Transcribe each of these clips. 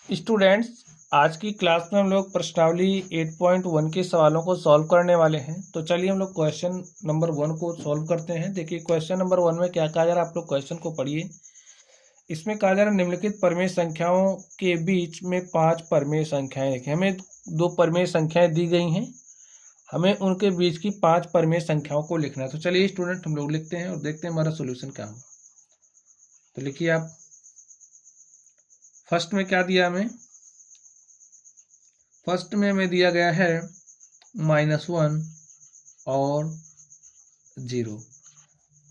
Students, आज की class में हम लोग प्रश्नावली 8.1 के सवालों को सॉल्व करने वाले हैं। तो चलिए हम लोग क्वेश्चन नंबर 1 को सॉल्व करते हैं। देखिए क्वेश्चन नंबर 1 में क्या कहा जा रहा है, आप लोग क्वेश्चन को पढ़िए। इसमें कहा जा रहा है निम्नलिखित परमेय संख्याओं के बीच में 5 परमेय संख्याएं लिखें। हमें 2 परमेय संख्याएं दी गई हैं, हमें उनके बीच की 5 परमेय संख्याओं को लिखना है। तो चलिए स्टूडेंट हम लोग लिखते हैं और देखते हैं हमारा सोल्यूशन क्या होगा। तो लिखिए आप, फर्स्ट में क्या दिया हमें, फर्स्ट में हमें दिया गया है -1 और 0।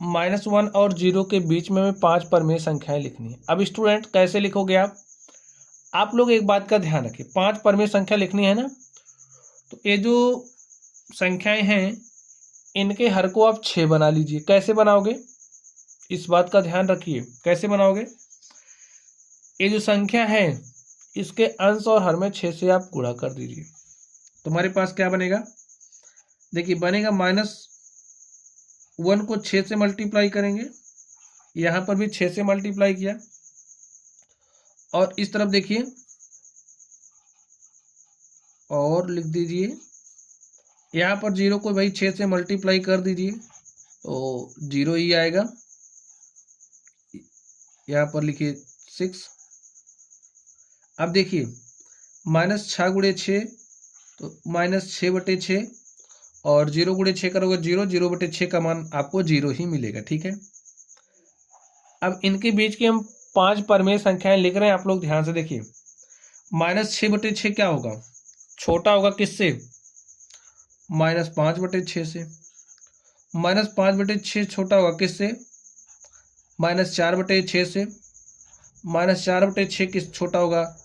-1 और 0 के बीच में हमें 5 परमेय संख्याएं लिखनी है। अब स्टूडेंट कैसे लिखोगे आप लोग एक बात का ध्यान रखिए, 5 परमेय संख्या लिखनी है ना, तो ये जो संख्याएं हैं इनके हर को आप 6 बना लीजिए। कैसे बनाओगे, इस बात का ध्यान रखिए, कैसे बनाओगे। ये जो संख्या है इसके अंश और हर में 6 से आप गुणा कर दीजिए। तुम्हारे पास क्या बनेगा, देखिए बनेगा -1 को 6 से मल्टीप्लाई करेंगे, यहां पर भी 6 से मल्टीप्लाई किया, और इस तरफ देखिए और लिख दीजिए, यहां पर 0 को भाई 6 से मल्टीप्लाई कर दीजिए तो 0 ही आएगा। यहां पर लिखिए 6। अब देखिए -6 गुणे 6 तो -6/6, और 0 गुणे 6 करोगे 0, 0/6 का मान आपको 0 ही मिलेगा। ठीक है, अब इनके बीच की हम 5 परमेय संख्याएं लिख रहे हैं, आप लोग ध्यान से देखिए। -6/6 क्या होगा, छोटा होगा किससे, -5/6 से। -5/6 छोटा होगा किससे, -4/6 से। -4/6 किस छोटा होगा,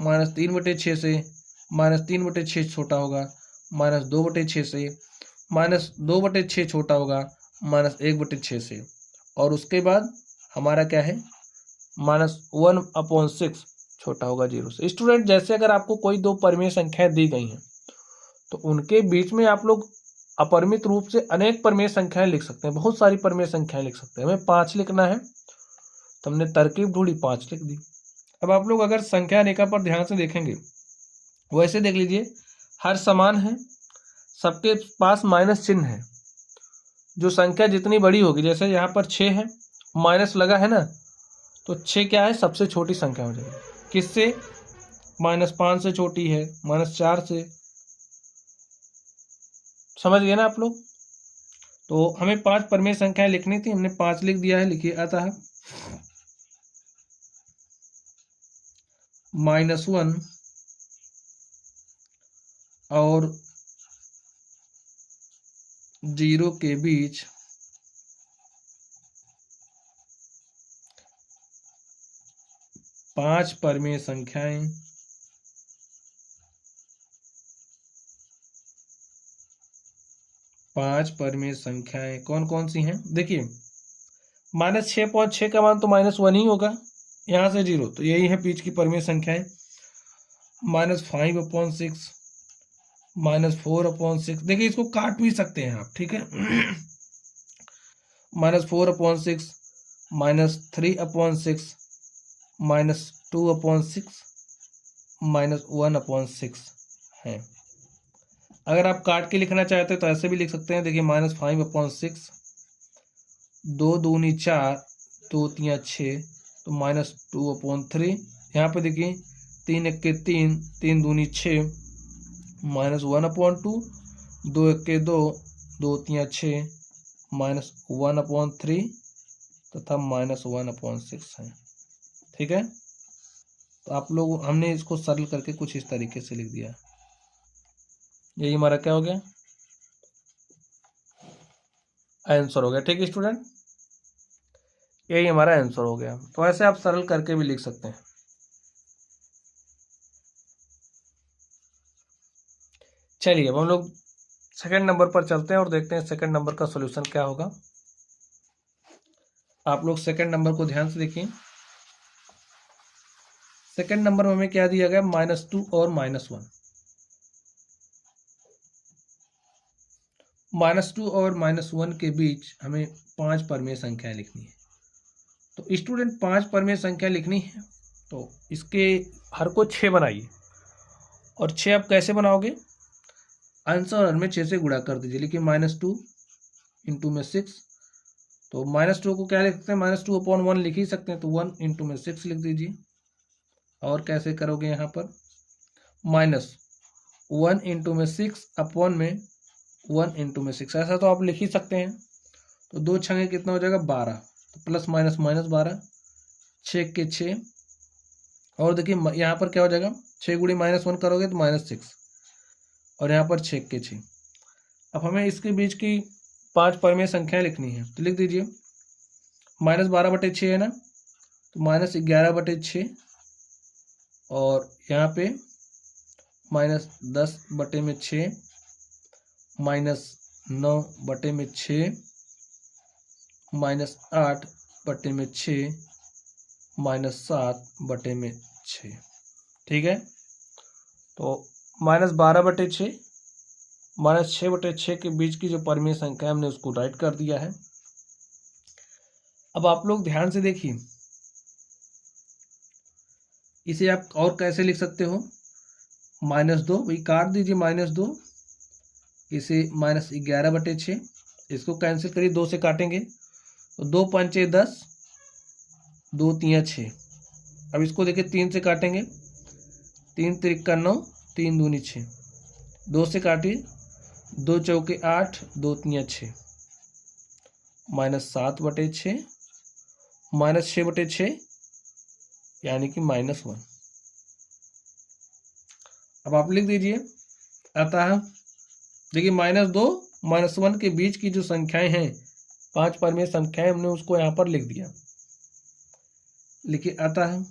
-3/6 से। -3/6 छोटा होगा -2/6 से। -2/6 छोटा होगा -1/6 से। और उसके बाद हमारा क्या है, -1/6 छोटा होगा 0 से। स्टूडेंट, जैसे अगर आपको कोई 2 परमेय संख्याएं दी गई हैं तो उनके बीच में आप लोग अपरिमित रूप से अनेक परमेय संख्याएं लिख सकते हैं, बहुत सारी परमेय संख्याएं लिख सकते हैं। हमें 5 लिखना है तो हमने तरकीब ढूंढी, 5 लिख दी। अब आप लोग अगर संख्या रेखा पर ध्यान से देखेंगे, वैसे देख लीजिए हर समान है, सबके पास माइनस चिन्ह है। जो संख्या जितनी बड़ी होगी, जैसे यहाँ पर 6 है, माइनस लगा है ना, तो 6 क्या है, सबसे छोटी संख्या हो जाएगी। किससे, -5 से छोटी है, -4 से। समझ गए ना आप लोग। तो हमें 5 परमेय संख्याएं लिखनी थी, हमने 5 लिख दिया है। लिखिए अतः -1 और 0 के बीच 5 परमेय संख्याएं कौन कौन सी हैं, देखिए -6.6 का मान तो -1 ही होगा, यहां से 0, तो यही है बीच की परमेय संख्याएं। -5/6, -4/6, देखिए इसको काट भी सकते हैं आप, ठीक है। -4/6, -3/6, -2/6, -1/6 है। अगर आप काट के लिखना चाहते हैं तो ऐसे भी लिख सकते हैं। देखिए -5/6, 2 दूनी 4, 2 तिया 6, तो -2/3। यहाँ पे देखिए 3 1 3, 3 दूनी 6, -1/2, 2 1 2, 2 तिया 6, -1/3 तथा -1/6 है। ठीक है, तो आप लोग, हमने इसको सरल करके कुछ इस तरीके से लिख दिया। यही हमारा क्या हो गया, आंसर हो गया। ठीक है स्टूडेंट, यही हमारा आंसर हो गया। तो ऐसे आप सरल करके भी लिख सकते हैं। चलिए अब हम लोग सेकंड नंबर पर चलते हैं और देखते हैं सेकंड नंबर का सॉल्यूशन क्या होगा। आप लोग सेकंड नंबर को ध्यान से देखिए। सेकंड नंबर में हमें क्या दिया गया, -2 और -1। -2 और -1 के बीच हमें 5 परमेय संख्याएं लिखनी है। तो स्टूडेंट 5 परमेय संख्या लिखनी है तो इसके हर को 6 बनाइए, और 6 आप कैसे बनाओगे, अंश और हर में 6 से गुणा कर दीजिए। लिखिए -2 इंटू में 6, तो -2 को क्या लिख सकते हैं, -2/1 लिख ही सकते हैं, तो 1 इंटू में 6 लिख दीजिए। और कैसे करोगे यहाँ पर, -1 इंटू में 6 अपॉन में 1 इंटू में 6, ऐसा तो आप लिख ही सकते हैं। तो 2 छंगे कितना हो जाएगा 12, तो प्लस माइनस -12, 6 के 6, और देखिए यहाँ पर क्या हो जाएगा, 6 गुणी -1 करोगे तो -6, और यहाँ पर 6 के 6। अब हमें इसके बीच की 5 परिमेय संख्याएं लिखनी है, तो लिख दीजिए -12/6 है ना, तो -11/6, और यहाँ पे -10/6, -9/6, -8/6, -7/6। ठीक है, तो -12/6, -6/6 के बीच की जो परिमेय संख्या है हमने उसको राइट कर दिया है। अब आप लोग ध्यान से देखिए, इसे आप और कैसे लिख सकते हो, -2, वही काट दीजिए -2, इसे -11/6, इसको कैंसिल करिए, 2 से काटेंगे तो 2 पंचे 10, 2 तिया 6। अब इसको देखिए 3 से काटेंगे, 3 त्रिका 9, 3 दूनी 6, 2 से काटिए, 2 चौके 8, 2 तिया 6, -7/6, -6/6, यानी कि -1। अब आप लिख दीजिए, अतः देखिए -2 -1 के बीच की जो संख्याएं हैं, 5 परिमेय संख्याएं, हमने उसको यहाँ पर लिख दिया। लिखिए अतः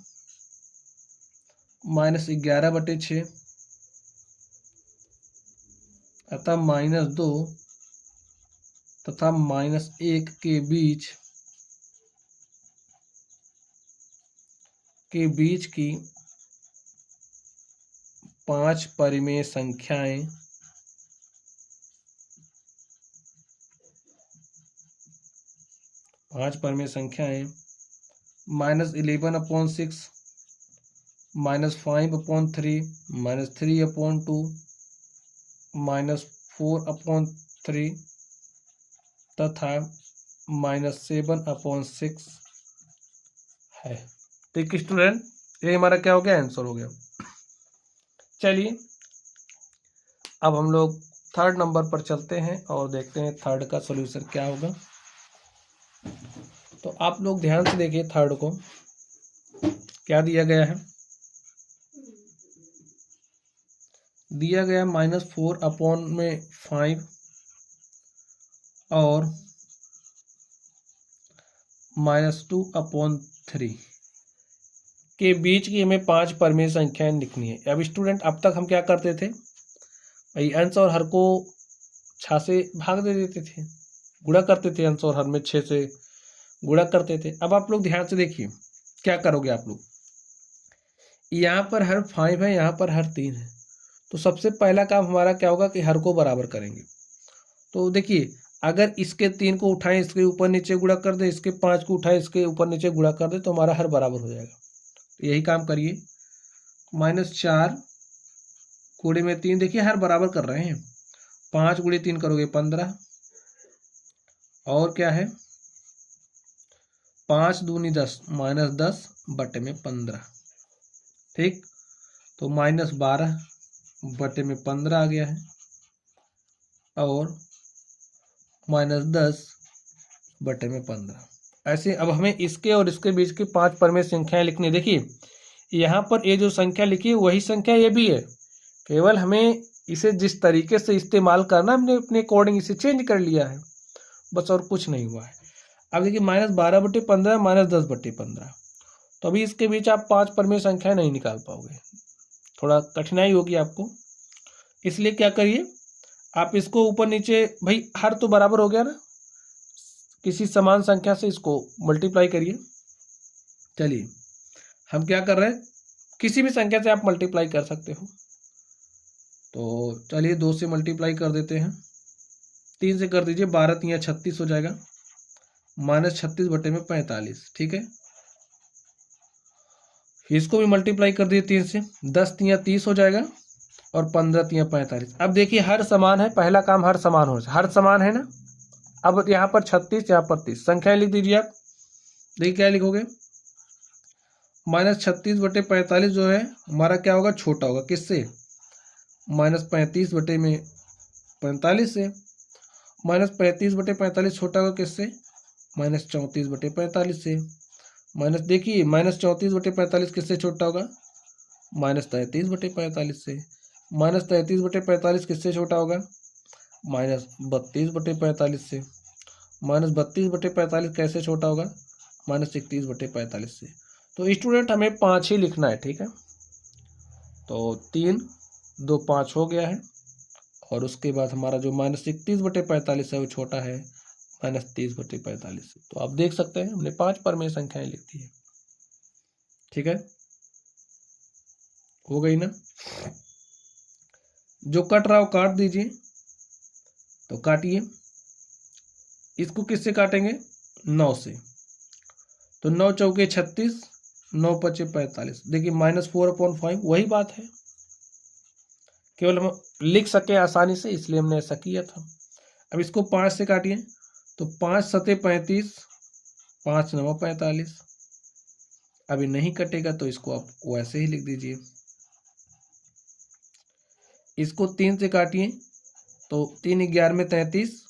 -11/6, अतः -2 तथा -1 के बीच की 5 परिमेय संख्याएं -11/6, -5/3, -3/2, -4/3 तथा -7/6 है। ठीक स्टूडेंट, ये हमारा क्या हो गया, आंसर हो गया। चलिए अब हम लोग थर्ड नंबर पर चलते हैं और देखते हैं थर्ड का सॉल्यूशन क्या होगा। तो आप लोग ध्यान से देखिए, थर्ड को क्या दिया गया है, दिया गया -4/5 और -2/3 के बीच की हमें 5 परिमेय संख्याएं लिखनी है। अब स्टूडेंट, अब तक हम क्या करते थे भाई, अंश और हर को 6 से भाग दे देते थे, गुणा करते थे, अंश और हर में 6 से गुणा करते थे। अब आप लोग ध्यान से देखिए क्या करोगे आप लोग, यहाँ पर हर 5 है, यहाँ पर हर 3 है, तो सबसे पहला काम हमारा क्या होगा कि हर को बराबर करेंगे। तो देखिए, अगर इसके 3 को उठाएं, इसके ऊपर नीचे गुणा कर दे, इसके 5 को उठाएं, इसके ऊपर नीचे गुणा कर दे, तो हमारा हर बराबर हो जाएगा। तो यही काम करिए, -4 गुणे में 3, देखिए हर बराबर कर रहे हैं, 5 गुणे 3 करोगे 15, और क्या है 5 दूनी 10, -10/15। ठीक, तो -12/15 आ गया है, और -10/15। ऐसे अब हमें इसके और इसके बीच की 5 परिमेय संख्याएं लिखनी है। देखिए यहाँ पर ये जो संख्या लिखी है वही संख्या ये भी है, केवल हमें इसे जिस तरीके से इस्तेमाल करना, हमने अपने अकॉर्डिंग इसे चेंज कर लिया है, बस और कुछ नहीं हुआ है। अब देखिए -12/15, -10/15, तो अभी इसके बीच आप 5 परिमेय संख्याएं नहीं निकाल पाओगे, थोड़ा कठिनाई होगी आपको। इसलिए क्या करिए, आप इसको ऊपर नीचे, भाई हर तो बराबर हो गया ना, किसी समान संख्या से इसको मल्टीप्लाई करिए। चलिए हम क्या कर रहे हैं, किसी भी संख्या से आप मल्टीप्लाई कर सकते हो, तो चलिए 2 से मल्टीप्लाई कर देते हैं, 3 से कर दीजिए, 12 तिया 36 हो जाएगा, -36/45। ठीक है, इसको भी मल्टीप्लाई कर दिए 3 से, 10 तियां 30 हो जाएगा और 15 तियां 45। अब देखिए हर समान है, पहला काम हर समान हो, हर समान है ना। अब यहाँ पर 36, यहाँ पर 30, संख्याएं लिख दीजिए आप। देखिए क्या लिखोगे, -36/45 जो है हमारा क्या होगा, छोटा होगा किससे, -35/45 से। -35/45 छोटा होगा किससे, -34/45 से। माइनस देखिए -34/45 किससे छोटा होगा, -33/45 से। -33/45 किससे छोटा होगा, -32/45 से। -32/45 कैसे छोटा होगा, -31/45 से। तो स्टूडेंट हमें 5 ही लिखना है, ठीक है। तो 3 2 5 हो गया है, और उसके बाद हमारा जो -31/45 है वो छोटा है -30/45 से। तो आप देख सकते हैं हमने 5 परमेय संख्याएं लिख दी है, ठीक है। हो गई ना। जो कट रहा हो काट दीजिए, तो काटिए। इसको किससे काटेंगे, 9 से। तो 9 चौके 36, 9 पचे 45। देखिए -4/5 वही बात है, केवल हम लिख सके आसानी से इसलिए हमने ऐसा किया था। अब इसको 5 से काटिए, तो 5 सते 35, 5 9 45। अभी नहीं कटेगा तो इसको आप वैसे ही लिख दीजिए। इसको 3 से काटिए, तो 3 11 में 33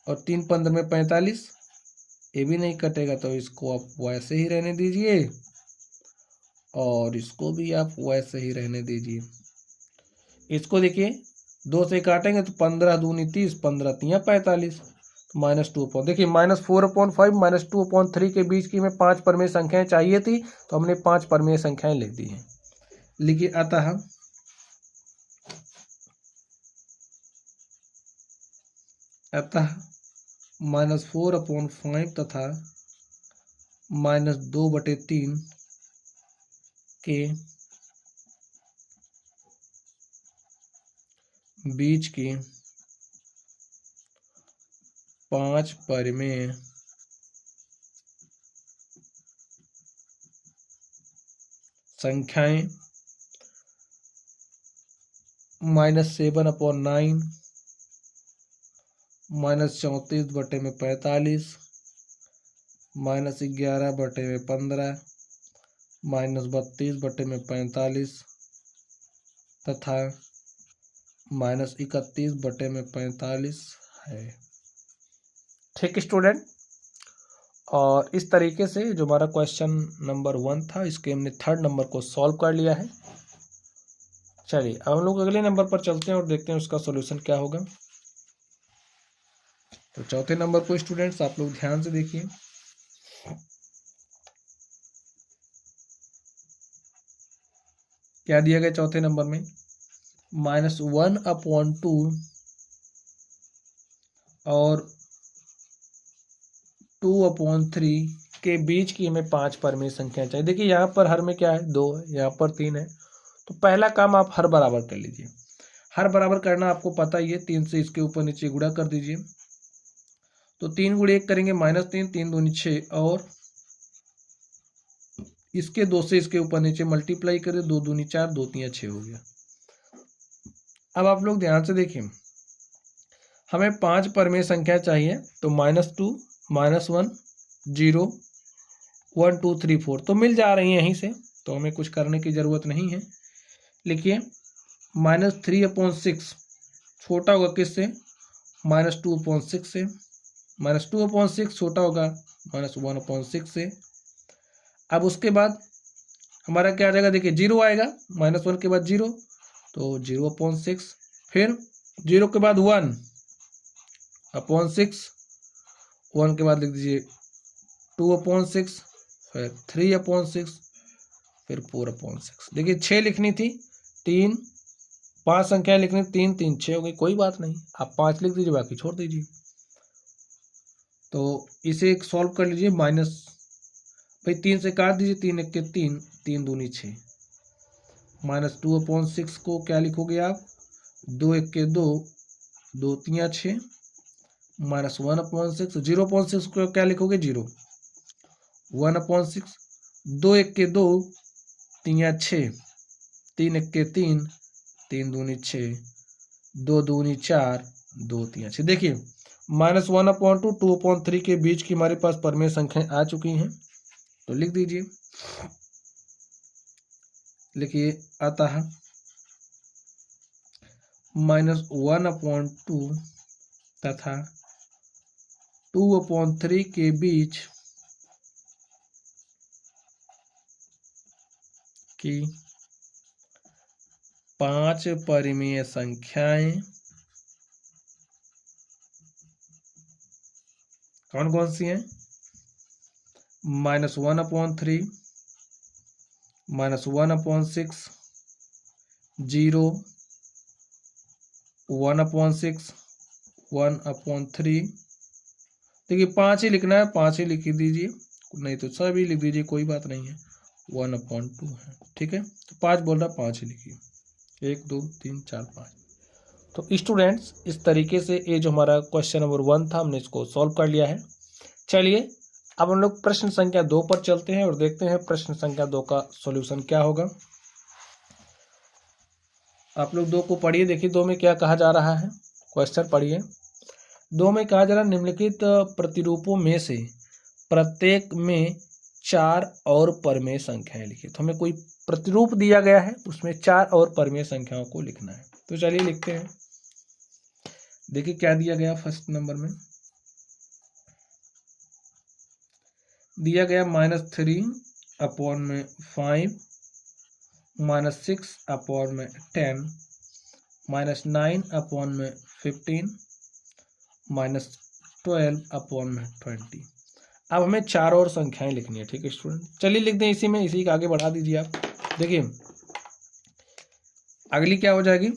और 3 15 में 45। ये भी नहीं कटेगा तो इसको आप वैसे ही रहने दीजिए, और इसको भी आप वैसे ही रहने दीजिए। इसको देखिए 2 से काटेंगे तो 15 दूनी 30, 15 तियां 45, -2। देखिए -4/5 -2/3 के बीच की हमें 5 परमेय संख्याएं चाहिए थी, तो हमने 5 परमेय संख्याएं लिख दी हैं। लिखिए अतः -4/5 तथा -2/3 के बीच की 5 परमेय संख्याएं -7/9, -34/45, -11/15, -32/45 तथा -31/45 है, ठीक स्टूडेंट। और इस तरीके से जो हमारा क्वेश्चन नंबर 1 था, इसके हमने 3rd नंबर को सॉल्व कर लिया है। चलिए अब हम लोग अगले नंबर पर चलते हैं और देखते हैं उसका सॉल्यूशन क्या होगा। तो 4थे नंबर को स्टूडेंट्स आप लोग ध्यान से देखिए। क्या दिया गया 4थे नंबर में, -1/2 और 2/3 के बीच की हमें 5 परमेय संख्या चाहिए। देखिए यहाँ पर हर में क्या है, 2 है, यहाँ पर 3 है। तो पहला काम आप हर बराबर कर लीजिए। हर बराबर करना आपको पता ही है, 3 से इसके ऊपर नीचे गुणा कर दीजिए। तो 3 × 1 करेंगे -3, 3 दूनी 6, और इसके 2 से इसके ऊपर नीचे मल्टीप्लाई करें, 2 दूनी 4, 2 तियां 6 हो गया। अब आप लोग ध्यान से देखिए, हमें 5 परमेय संख्या चाहिए, तो -2, -1, 0, 1 2 3 4 तो मिल जा रही है यहीं से, तो हमें कुछ करने की जरूरत नहीं है। लिखिए -3/6 छोटा होगा किससे, -2/6 से। -2/6 छोटा होगा -1/6 से। अब उसके बाद हमारा क्या आ जाएगा, देखिए 0 आएगा, -1 के बाद 0, तो 0/6। फिर 0 के बाद 1/6, 1 के बाद लिख दीजिए 2/6, फिर 3/6, फिर 4/6। देखिए 6 लिखनी थी, 3 5 संख्या लिखनी, 3 3 6 हो गई, कोई बात नहीं, आप 5 लिख दीजिए, बाकी छोड़ दीजिए। तो इसे एक सॉल्व कर लीजिए, भाई 3 से काट दीजिए, 3 1 के 3, 3 दूनी 6, -2/6 को क्या लिखोगे आप, 2 1 के 2, 2 तियां 6, -1/6, 0/6 को क्या लिखोगे, 0, 1/6, 2 1 के 2, 3 या 6, 3 एक्के 3, 3 दूनी 6, 2 दूनी 4, 2 3 6। देखिए -1/2, 2/3 के बीच की हमारे पास परमेय संख्याएं आ चुकी हैं। तो लिख दीजिए, लिखिए अतः -1/2 तथा 2/3 के बीच की 5 परिमेय संख्याएं कौन कौन सी हैं? -1/3, -1/6, 0, 1/6, 1/3। देखिए 5 ही लिखना है, 5 ही लिख दीजिए, नहीं तो सभी लिख दीजिए, कोई बात नहीं है। 1/2 है, ठीक है। तो 5 बोल रहा, 5 ही लिखिए, 1 2 3 4 5। तो स्टूडेंट्स इस तरीके से ये जो हमारा क्वेश्चन नंबर 1 था हमने इसको सॉल्व कर लिया है। चलिए अब हम लोग प्रश्न संख्या 2 पर चलते हैं और देखते हैं प्रश्न संख्या 2 का सॉल्यूशन क्या होगा। आप लोग 2 को पढ़िए, देखिए 2 में क्या कहा जा रहा है। क्वेश्चन पढ़िए। 2 में कहा जा रहा है निम्नलिखित प्रतिरूपों में से प्रत्येक में 4 और परमेय संख्याएं लिखिए। तो हमें कोई प्रतिरूप दिया गया है, उसमें 4 और परमेय संख्याओं को लिखना है। तो चलिए लिखते हैं। देखिए क्या दिया गया, फर्स्ट नंबर में दिया गया -3/5, -6/10, -9/15, -12/20। अब हमें 4 और संख्याएं लिखनी है, ठीक है स्टूडेंट। चलिए लिख दें इसी में, इसी के आगे बढ़ा दीजिए आप। देखिए अगली क्या हो जाएगी,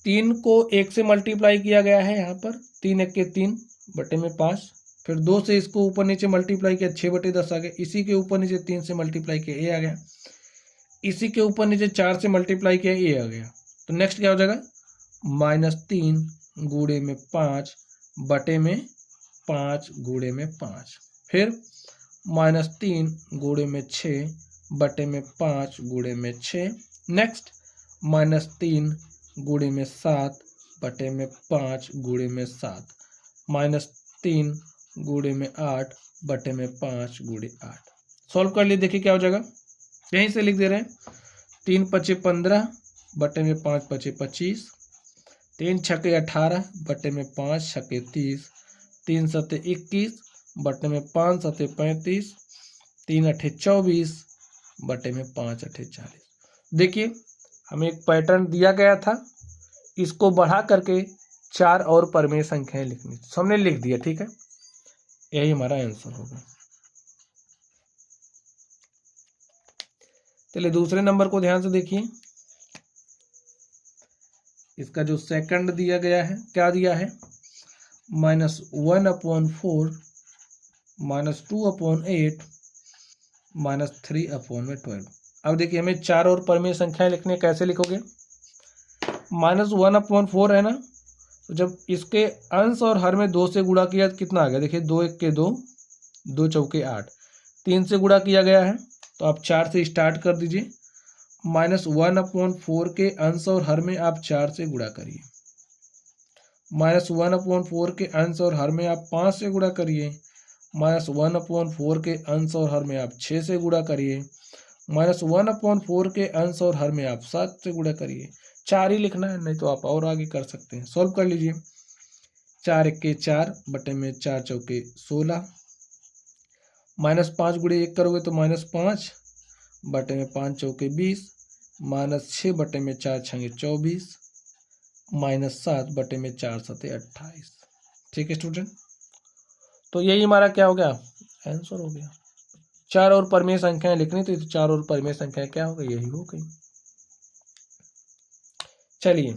3 को 1 से मल्टीप्लाई किया गया है यहाँ पर, 3 एक्के 3 बटे में 5, फिर 2 से इसको ऊपर नीचे मल्टीप्लाई किया, 6/10 आ गया। इसी के ऊपर नीचे 3 से मल्टीप्लाई किया, ये आ गया। इसी के ऊपर नीचे 4 से मल्टीप्लाई किया, ये आ गया। तो नेक्स्ट क्या हो जाएगा, -3 गुणे में 5 बटे में 5 गुणे में 5, फिर -3 गुणे में 6 बटे में 5 गुणे में 6, नेक्स्ट -3 गुणे में 7 बटे में 5 गुणे में 7, -3 गुणे में 8 बटे में 5 गुणे 8। सॉल्व कर लिए, देखिए क्या हो जाएगा, यहीं से लिख दे रहे हैं। 3 5 15 बटे में 5 5 25, 3 6 18 बटे में 5 6 30, 3 7 21 बटे में 5 7 35, 3 8 24 बटे में 5 8 40। देखिए हमें एक पैटर्न दिया गया था, इसको बढ़ा करके 4 और परमेय संख्याएं लिखनी, तो हमने लिख दिया, ठीक है। यही हमारा आंसर होगा। चलिए दूसरे नंबर को ध्यान से देखिए। इसका जो सेकंड दिया गया है, क्या दिया है, -1/4, -2/8, -3/12। अब देखिए हमें 4 और परमेय संख्याएं लिखने, कैसे लिखोगे, -1/4 है ना, तो जब इसके अंश और हर में 2 से गुणा किया तो कितना आ गया, देखिए 2 एक्के 2, 2 चौके 8, 3 से गुणा किया गया है, तो आप 4 से स्टार्ट कर दीजिए। -1/4 के अंश और हर में आप 4 से गुणा करिए, -1/4 के अंश और हर में आप 5 से गुणा करिए, -1/4 के अंश और हर में आप 6 से गुणा करिए, -1/4 के अंश और हर में आप 7 से गुणा करिए। 4 ही लिखना है, नहीं तो आप और आगे कर सकते हैं। सॉल्व कर लीजिए। 4 एक्के 4 बटे में 4 चौके 16, -5 गुणे 1 करोगे तो -5 बटे में 5 चौके 20, -6 बटे में 4 छंगे 24, -7 बटे में 4 सते 28। ठीक है स्टूडेंट, तो यही हमारा क्या हो गया, आंसर हो गया। 4 और परमेय संख्याएं लिखनी, तो 4 और परमेय संख्याएं क्या हो गई, यही हो गई। चलिए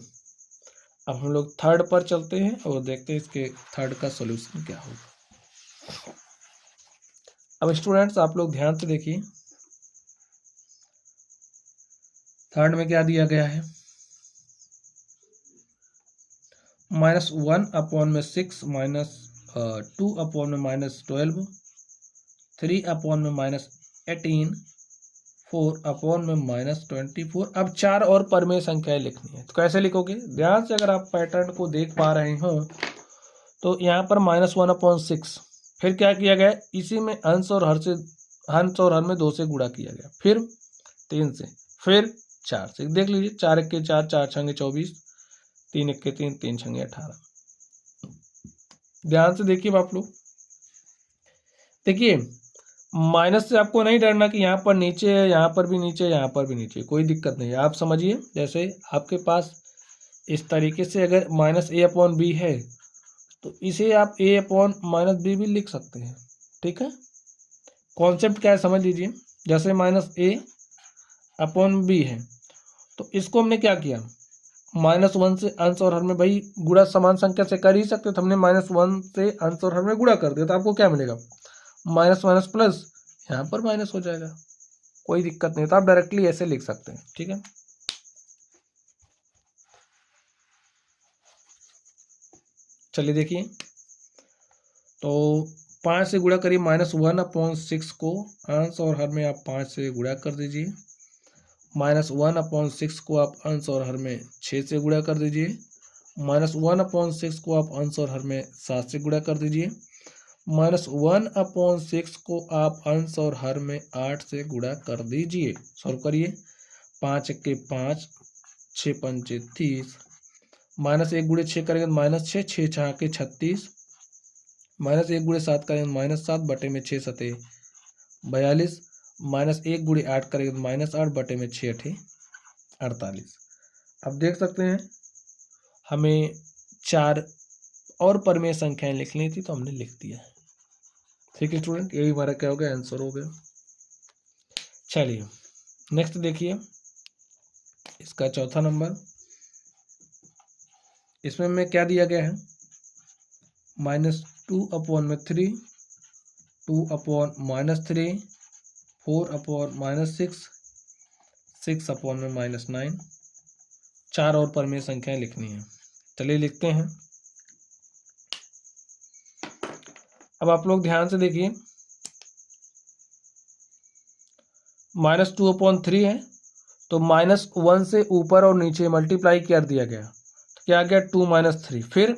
अब हम लोग थर्ड पर चलते हैं और देखते हैं इसके थर्ड का सॉल्यूशन क्या होगा। अब स्टूडेंट्स आप लोग ध्यान से देखिए, थर्ड में क्या दिया गया है, -1/6, -2/12, 3/-18, 4/-24। अब 4 और परमेय संख्याएं लिखनी है, तो कैसे लिखोगे? ध्यान से अगर आप पैटर्न को देख पा रहे हो तो यहाँ पर -1/6, फिर क्या किया गया, इसी में अंश और हर में 2 से गुणा किया गया, फिर 3 से, फिर 4 से। देख लीजिए, 4 × 4, 4 × 6 24, 3 × 3, 3 × 18। ध्यान से देखिए आप लोग, देखिए माइनस से आपको नहीं डरना कि यहाँ पर नीचे है, यहाँ पर भी नीचे, यहाँ पर भी नीचे, कोई दिक्कत नहीं है। आप समझिए, जैसे आपके पास इस तरीके से अगर -a/b है तो इसे आप a/-b भी लिख सकते हैं, ठीक है। कॉन्सेप्ट क्या है समझ लीजिए, जैसे -a/b है तो इसको हमने क्या किया, -1 से अंश और हर में, भाई गुणा समान संख्या से कर ही सकते, तो हमने -1 से अंश और हर में गुणा कर दिया, तो आपको क्या मिलेगा, माइनस माइनस प्लस, यहाँ पर माइनस हो जाएगा, कोई दिक्कत नहीं, तो आप डायरेक्टली ऐसे लिख सकते हैं, ठीक है। चलिए देखिए, तो 5 से गुणा करिए, -1/6 को अंश और हर में आप 5 से गुणा कर दीजिए, -1/6 को आप अंश और हर में 6 से गुणा कर दीजिए, -1/6 को आप अंश और हर में 7 से गुणा कर दीजिए, -1/6 को आप अंश और हर में 8 से गुणा कर दीजिए। सॉल्व करिए, 5 × 5, 6 × 5 30, -1 × 6 करेंगे तो -6, 6 × 6 36, -1 × 7 करेंगे -7 बटे में 6 7 42, -1 × 8 करेंगे तो -8 बटे में 6 8 48। अब देख सकते हैं हमें 4 और परमेय संख्याएं लिखनी थी, तो हमने लिख दिया है, ठीक है स्टूडेंट, यही हमारा क्या हो गया, आंसर हो गया। चलिए नेक्स्ट देखिए, इसका चौथा नंबर, इसमें में क्या दिया गया है, -2/3, 2/-3, 4/-6, 6/-9, 4 और परमेय संख्याएं लिखनी है। चलिए लिखते हैं। अब आप लोग ध्यान से देखिए, -2/3 है तो -1 से ऊपर और नीचे मल्टीप्लाई कर दिया गया, तो क्या आ गया 2 - 3, फिर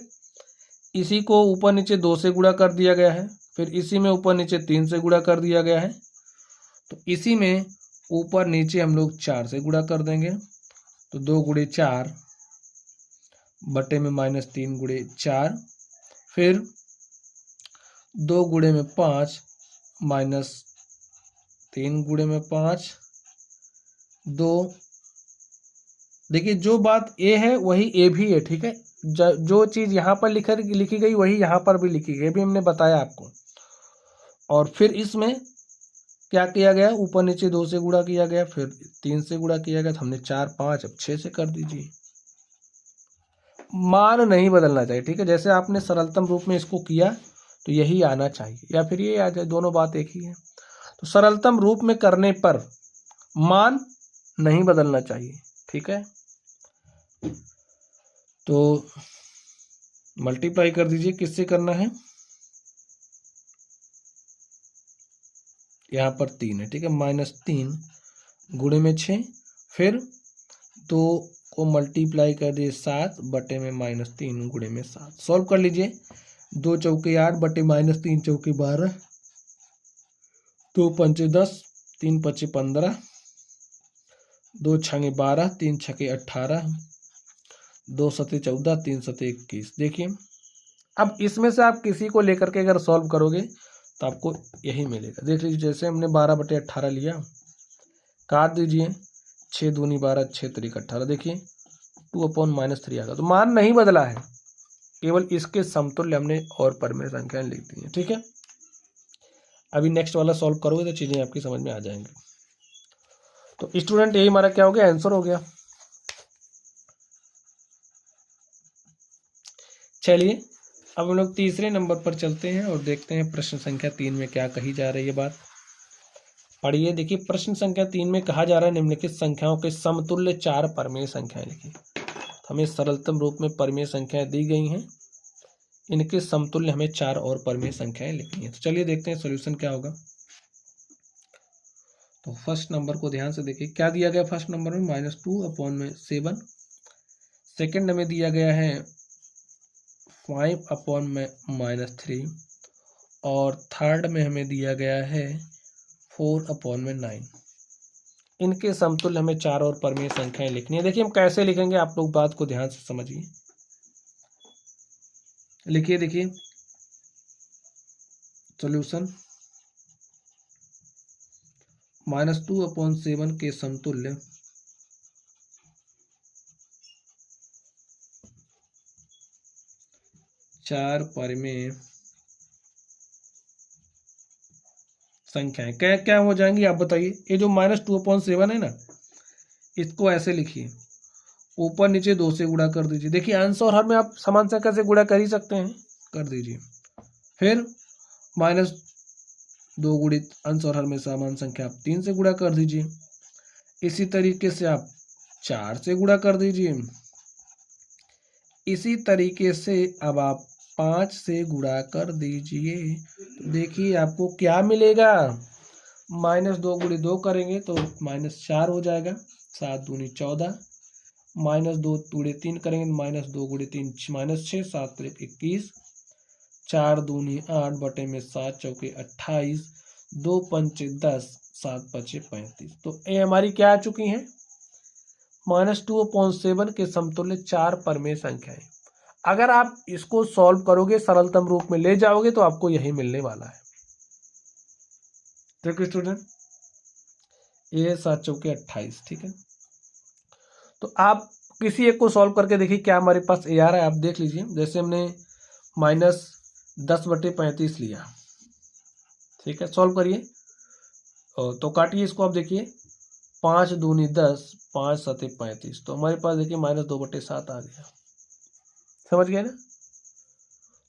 इसी को ऊपर नीचे 2 से गुणा कर दिया गया है, फिर इसी में ऊपर नीचे 3 से गुणा कर दिया गया है, तो इसी में ऊपर नीचे हम लोग 4 से गुणा कर देंगे, तो 2 × 4 बटे में -3 × 4, फिर 2 × 5 -3 × 5 2। देखिए जो बात ए है वही ए भी है, ठीक है, जो चीज़ यहाँ पर लिखी गई वही यहाँ पर भी लिखी गई, भी हमने बताया आपको। और फिर इसमें क्या किया गया, ऊपर नीचे 2 से गुणा किया गया, फिर 3 से गुणा किया गया, तो हमने 4 5, अब 6 से कर दीजिए। मान नहीं बदलना चाहिए, ठीक है, जैसे आपने सरलतम रूप में इसको किया तो यही आना चाहिए, या फिर ये आ जाए, दोनों बात एक ही है। तो सरलतम रूप में करने पर मान नहीं बदलना चाहिए, ठीक है। तो मल्टीप्लाई कर दीजिए, किससे करना है, यहाँ पर 3 है, ठीक है, -3 गुणे में 6, फिर 2 को मल्टीप्लाई कर दिए 7 बटे में -3 गुणे में 7। सॉल्व कर लीजिए, 2 चौके 8 बटे -3 चौके 12, 2 पंचे 10, 3 पचे 15, 2 छंगे 12, 3 छके 18, 2 सते 14, 3 सते 21। देखिए अब इसमें से आप किसी को लेकर के अगर सॉल्व करोगे तो आपको यही मिलेगा। देख लीजिए, जैसे हमने 12/18 लिया, काट दीजिए, 6 दूनी 12, 6 त्रिक 18, देखिए 2/-3 आ गया, तो मान नहीं बदला है, केवल इसके समतुल्य हमने और परमेय संख्याएं लिख दी हैं, ठीक है। अभी नेक्स्ट वाला सॉल्व करोगे तो चीज़ें आपकी समझ में आ जाएंगी। तो स्टूडेंट यही हमारा क्या हो गया, आंसर हो गया। चलिए अब हम लोग तीसरे नंबर पर चलते हैं और देखते हैं प्रश्न संख्या 3 में क्या कही जा रही है बात। पढ़िए, देखिए प्रश्न संख्या 3 में कहा जा रहा है निम्नलिखित संख्याओं के समतुल्य 4 परमेय संख्याएं लिखिए। तो हमें सरलतम रूप में परमेय संख्याएं दी गई हैं, इनके समतुल्य हमें 4 और परमेय संख्याएं लिखनी है। तो चलिए देखते हैं सॉल्यूशन क्या होगा। तो फर्स्ट नंबर को ध्यान से देखिए, क्या दिया गया फर्स्ट नंबर में -2/7। सेकंड में दिया गया है 5/-3 और थर्ड में हमें दिया गया है 4/9। इनके समतुल्य हमें 4 और परमेय संख्याएं लिखनी है। देखिए हम कैसे लिखेंगे, आप लोग बात को ध्यान से समझिए। लिखिए, देखिए सॉल्यूशन, -2/7 के समतुल्य 4 परमेय संख्याएं क्या क्या हो जाएंगी, आप बताइए। ये जो -2/7 है ना, इसको ऐसे लिखिए, ऊपर नीचे 2 से गुणा कर दीजिए। देखिए अंश और हर में आप समान संख्या से गुणा कर ही सकते हैं, कर दीजिए। फिर -2 गुणित अंश और हर में समान संख्या आप 3 से गुणा कर दीजिए। इसी तरीके से आप 4 से गुणा कर दीजिए। इसी तरीके से अब आप 5 से गुणा कर दीजिए। तो देखिए आपको क्या मिलेगा, -2 गुणित 2 करेंगे तो -4 हो जाएगा, 7 दूनी 14, -2 गुणित 3 करेंगे तो -2 गुणित 3 -6, 7 × 21, 4 दूनी 8 बटे में 7 चौके 28, 2 पंचे 10, 7 पचे 35। तो ये हमारी क्या आ चुकी हैं, -2/7 के समतुल्य 4 परमेय संख्याएं। अगर आप इसको सॉल्व करोगे, सरलतम रूप में ले जाओगे तो आपको यही मिलने वाला है। देखिए स्टूडेंट, ये 7 चौके 28, ठीक है। तो आप किसी एक को सॉल्व करके देखिए क्या हमारे पास ए आ रहा है, आप देख लीजिए। जैसे हमने -10/35 लिया, ठीक है, सॉल्व करिए तो काटिए इसको, आप देखिए 5 दूनी 10, 5 सते 35, तो हमारे पास देखिए -2/7 आ गया। समझ गए ना।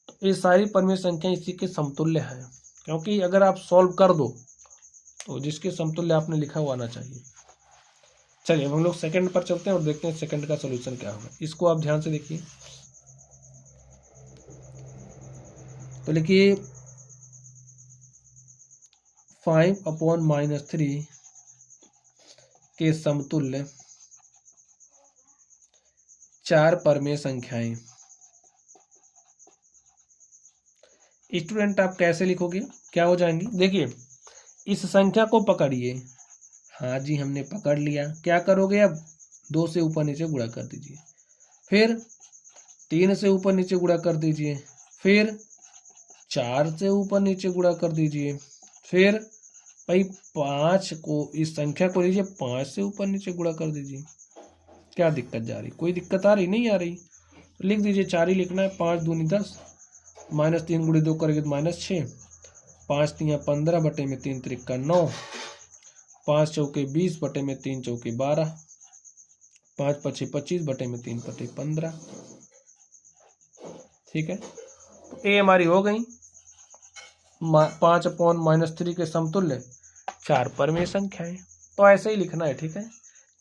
तो ये सारी परमेय संख्या इसी के समतुल्य है, क्योंकि अगर आप सॉल्व कर दो तो जिसके समतुल्य आपने लिखा हुआ आना चाहिए। चलिए हम लोग सेकंड पर चलते हैं और देखते हैं सेकंड का सॉल्यूशन क्या होगा। इसको आप ध्यान से देखिए। तो लिखिए 5/-3 के समतुल्य 4 परमेय संख्याएं। स्टूडेंट आप कैसे लिखोगे, क्या हो जाएंगी, देखिए इस संख्या को पकड़िए। हाँ जी, हमने पकड़ लिया। क्या करोगे, अब 2 से ऊपर नीचे गुणा कर दीजिए, फिर 3 से ऊपर नीचे गुणा कर दीजिए, फिर 4 से ऊपर नीचे गुणा कर दीजिए, फिर भाई 5 को, इस संख्या को लीजिए 5 से ऊपर नीचे गुणा कर दीजिए। क्या दिक्कत जा रही, कोई दिक्कत आ रही, नहीं आ रही, तो लिख दीजिए 4 ही लिखना है। 5 दूनी 10, -3 गुणित 2 करेंगे तो -6, 5 तियाँ 15 बटे में 3 त्रिका 9, 5 चौके 20 बटे में 3 चौके 12, 5 पचे 25 बटे में 3 बटे 15। ठीक है, ये हमारी हो गई 5/-3 के समतुल्य 4 परमेय संख्याएं। तो ऐसे ही लिखना है, ठीक है।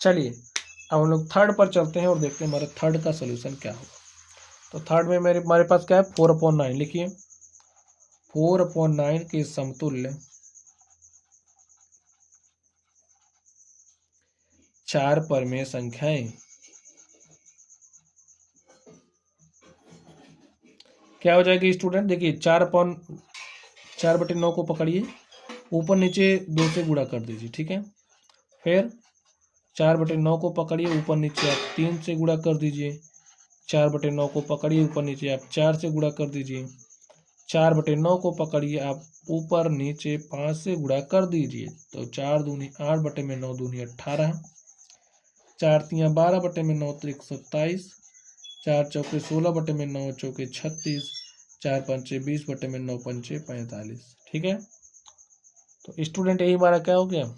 चलिए अब हम लोग थर्ड पर चलते हैं और देखते हैं हमारे थर्ड का सोल्यूशन क्या होगा। तो थर्ड में हमारे पास क्या है, 4/9। लिखिए 4/9 के समतुल्य 4 परमेय संख्याएं। क्या हो जाएगी स्टूडेंट, देखिए 4/9 को पकड़िए, ऊपर नीचे 2 से गुणा कर दीजिए, ठीक है। फिर 4/9 को पकड़िए, ऊपर नीचे आप 3 से गुणा कर दीजिए। 4/9 को पकड़िए, ऊपर नीचे आप 4 से गुणा कर दीजिए। 4/9 को पकड़िए, आप ऊपर नीचे 5 से गुणा कर दीजिए। तो 4 दूनी 8 बटे में 9 दूनी 18, 4 तियाँ 12 बटे में 9 त्रिक 27, 4 चौके 16 बटे में 9 चौके 36, 4 पंचे 20 बटे में 9 पंचे 45। ठीक है, तो स्टूडेंट यही हमारा क्या हो गया,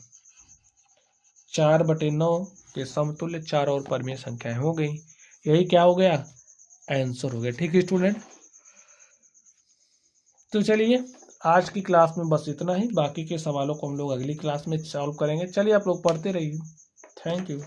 4/9 के समतुल्य 4 और परमेय संख्याएं हो गई। यही क्या हो गया, आंसर हो गया। ठीक है स्टूडेंट, तो चलिए आज की क्लास में बस इतना ही। बाकी के सवालों को हम लोग अगली क्लास में सॉल्व करेंगे। चलिए आप लोग पढ़ते रहिए। Thank you.